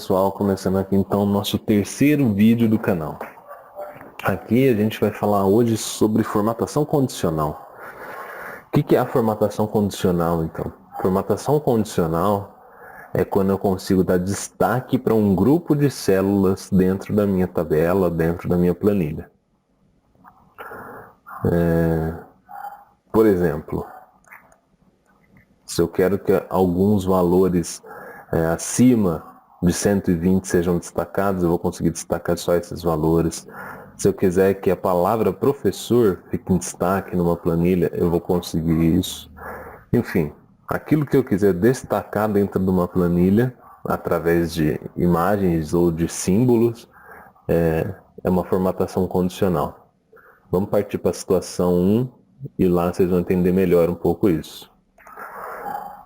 Pessoal, começando aqui então o nosso terceiro vídeo do canal. Aqui a gente vai falar hoje sobre formatação condicional. O que é a formatação condicional então? Formatação condicional é quando eu consigo dar destaque para um grupo de células dentro da minha tabela, dentro da minha planilha. Por exemplo, se eu quero que alguns valores acima de 120 sejam destacados, eu vou conseguir destacar só esses valores. Se eu quiser que a palavra professor fique em destaque numa planilha, eu vou conseguir isso. Enfim, aquilo que eu quiser destacar dentro de uma planilha, através de imagens ou de símbolos, é uma formatação condicional. Vamos partir para a situação 1 e lá vocês vão entender melhor um pouco isso.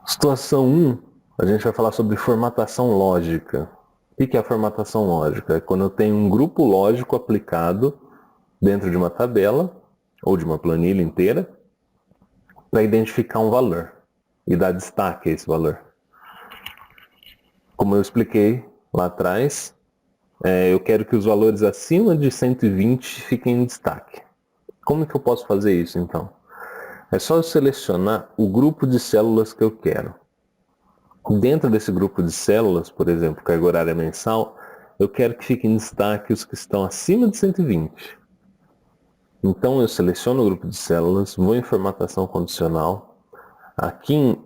Situação 1, a gente vai falar sobre formatação lógica. O que é a formatação lógica? É quando eu tenho um grupo lógico aplicado dentro de uma tabela ou de uma planilha inteira para identificar um valor e dar destaque a esse valor. Como eu expliquei lá atrás, eu quero que os valores acima de 120 fiquem em destaque. Como que eu posso fazer isso então? É só eu selecionar o grupo de células que eu quero. Dentro desse grupo de células, por exemplo, carga horária mensal, eu quero que fiquem em destaque os que estão acima de 120. Então eu seleciono o grupo de células, vou em formatação condicional. Aqui em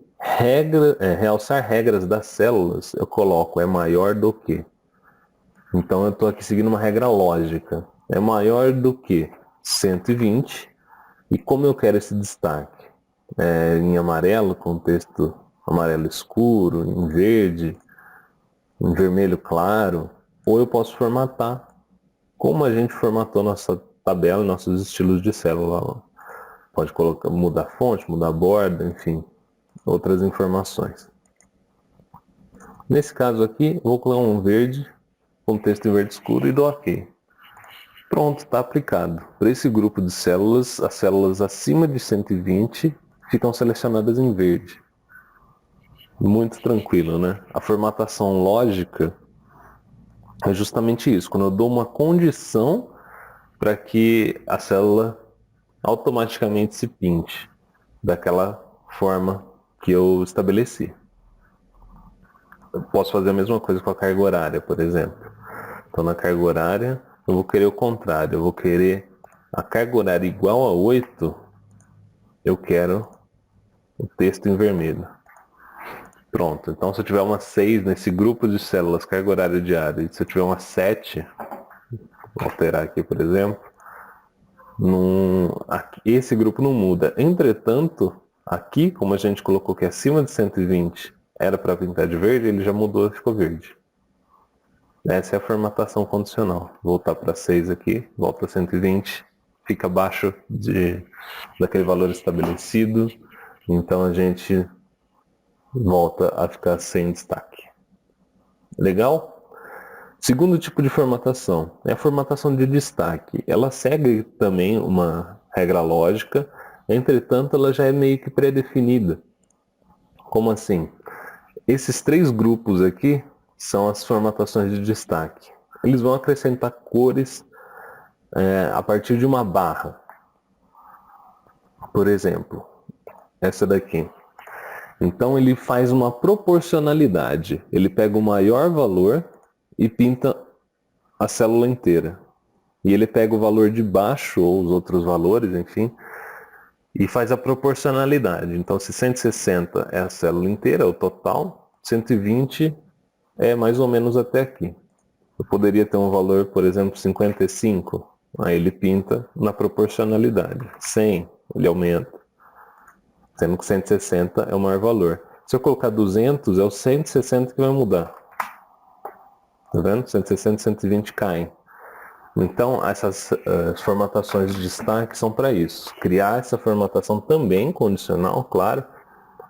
realçar regras das células, eu coloco é maior do que. Então eu estou aqui seguindo uma regra lógica. É maior do que 120. E como eu quero esse destaque? Em amarelo, com texto amarelo escuro, em verde, em vermelho claro, ou eu posso formatar como a gente formatou nossa tabela, nossos estilos de célula. Pode colocar, mudar a fonte, mudar a borda, enfim, outras informações. Nesse caso aqui, vou colocar um verde, com texto em verde escuro e dou OK. Pronto, está aplicado. Para esse grupo de células, as células acima de 120 ficam selecionadas em verde. Muito tranquilo, né? A formatação lógica é justamente isso. Quando eu dou uma condição para que a célula automaticamente se pinte daquela forma que eu estabeleci. Eu posso fazer a mesma coisa com a carga horária, por exemplo. Então na carga horária eu vou querer o contrário. Eu vou querer a carga horária igual a 8, eu quero o texto em vermelho. Pronto, então se eu tiver uma 6 nesse grupo de células carga horária diária, e se eu tiver uma 7, vou alterar aqui por exemplo, esse grupo não muda. Entretanto, aqui, como a gente colocou que acima de 120 era para pintar de verde, ele já mudou e ficou verde. Essa é a formatação condicional. Vou voltar para 6 aqui, volta a 120, fica abaixo daquele valor estabelecido, então a gente volta a ficar sem destaque. Legal? Segundo tipo de formatação é a formatação de destaque. Ela segue também uma regra lógica, entretanto ela já é meio que pré-definida. Como assim? Esses 3 grupos aqui são as formatações de destaque. Eles vão acrescentar cores a partir de uma barra. Por exemplo, essa daqui. Então ele faz uma proporcionalidade. Ele pega o maior valor e pinta a célula inteira. E ele pega o valor de baixo, ou os outros valores, enfim, e faz a proporcionalidade. Então se 160 é a célula inteira, o total, 120 é mais ou menos até aqui. Eu poderia ter um valor, por exemplo, 55, aí ele pinta na proporcionalidade. 100, ele aumenta. Sendo que 160 é o maior valor. Se eu colocar 200, é o 160 que vai mudar. Tá vendo? 160 e 120 caem. Então, essas formatações de destaque são para isso. Criar essa formatação também condicional, claro,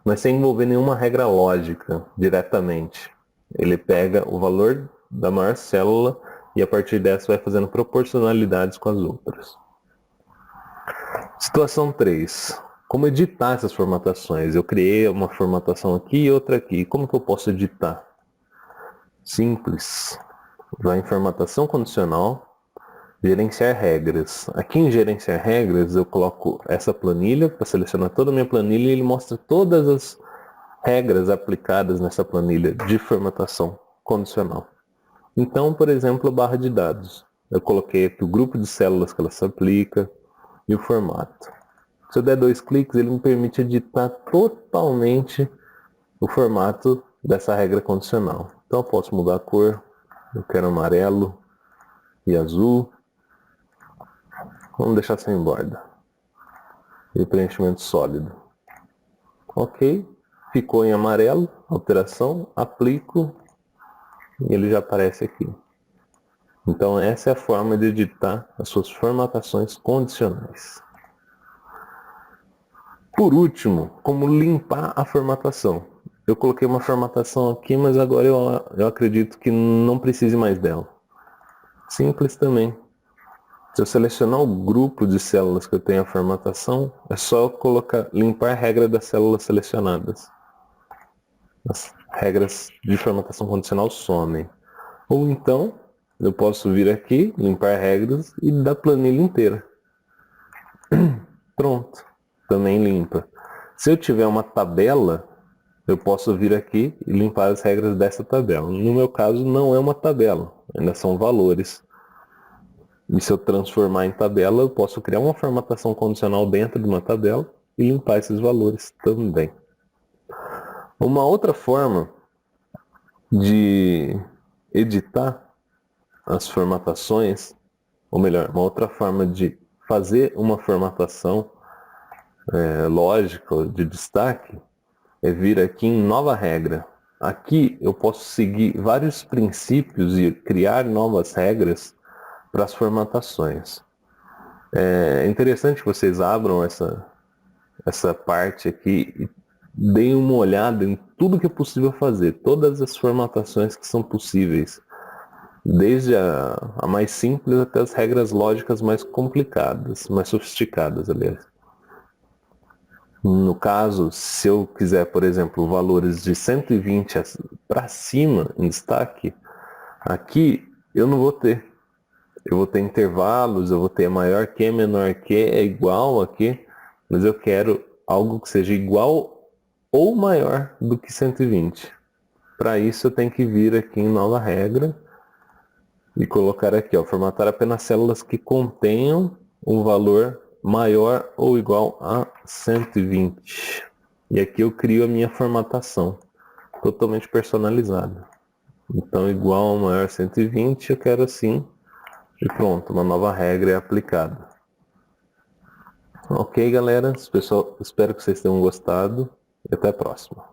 mas sem envolver nenhuma regra lógica diretamente. Ele pega o valor da maior célula e a partir dessa vai fazendo proporcionalidades com as outras. Situação 3. Como editar essas formatações? Eu criei uma formatação aqui e outra aqui. Como que eu posso editar? simples. Vai em formatação condicional, gerenciar regras. Aqui em gerenciar regras eu coloco essa planilha para selecionar toda a minha planilha e ele mostra todas as regras aplicadas nessa planilha de formatação condicional. Então, por exemplo, a barra de dados. Eu coloquei aqui o grupo de células que ela se aplica e o formato. Se eu der 2 cliques, ele me permite editar totalmente o formato dessa regra condicional. Então eu posso mudar a cor, eu quero amarelo e azul. Vamos deixar sem borda. E preenchimento sólido. Ok, ficou em amarelo, alteração, aplico e ele já aparece aqui. Então essa é a forma de editar as suas formatações condicionais. Por último, como limpar a formatação. Eu coloquei uma formatação aqui, mas agora eu acredito que não precise mais dela. Simples também. Se eu selecionar o grupo de células que eu tenho a formatação, é só colocar, limpar a regra das células selecionadas. As regras de formatação condicional somem. Ou então, eu posso vir aqui, limpar regras e da planilha inteira. Pronto, também limpa. Se eu tiver uma tabela, eu posso vir aqui e limpar as regras dessa tabela. No meu caso, não é uma tabela, ainda são valores. E se eu transformar em tabela, eu posso criar uma formatação condicional dentro de uma tabela e limpar esses valores também. Uma outra forma de editar as formatações, ou melhor, uma outra forma de fazer uma formatação lógica de destaque é vir aqui em nova regra. Aqui eu posso seguir vários princípios e criar novas regras para as formatações. É interessante que vocês abram essa parte aqui e deem uma olhada em tudo que é possível fazer, todas as formatações que são possíveis, desde a mais simples até as regras lógicas mais complicadas, mais sofisticadas, aliás. No caso, se eu quiser, por exemplo, valores de 120 para cima em destaque, aqui eu não vou ter. Eu vou ter intervalos, eu vou ter maior que, menor que, é igual aqui, mas eu quero algo que seja igual ou maior do que 120. Para isso eu tenho que vir aqui em nova regra e colocar aqui, ó, formatar apenas células que contenham um valor maior ou igual a 120. E aqui eu crio a minha formatação, totalmente personalizada. Então igual ou maior a 120, eu quero assim. E pronto, uma nova regra é aplicada. Ok, galera? Pessoal, espero que vocês tenham gostado e até a próxima.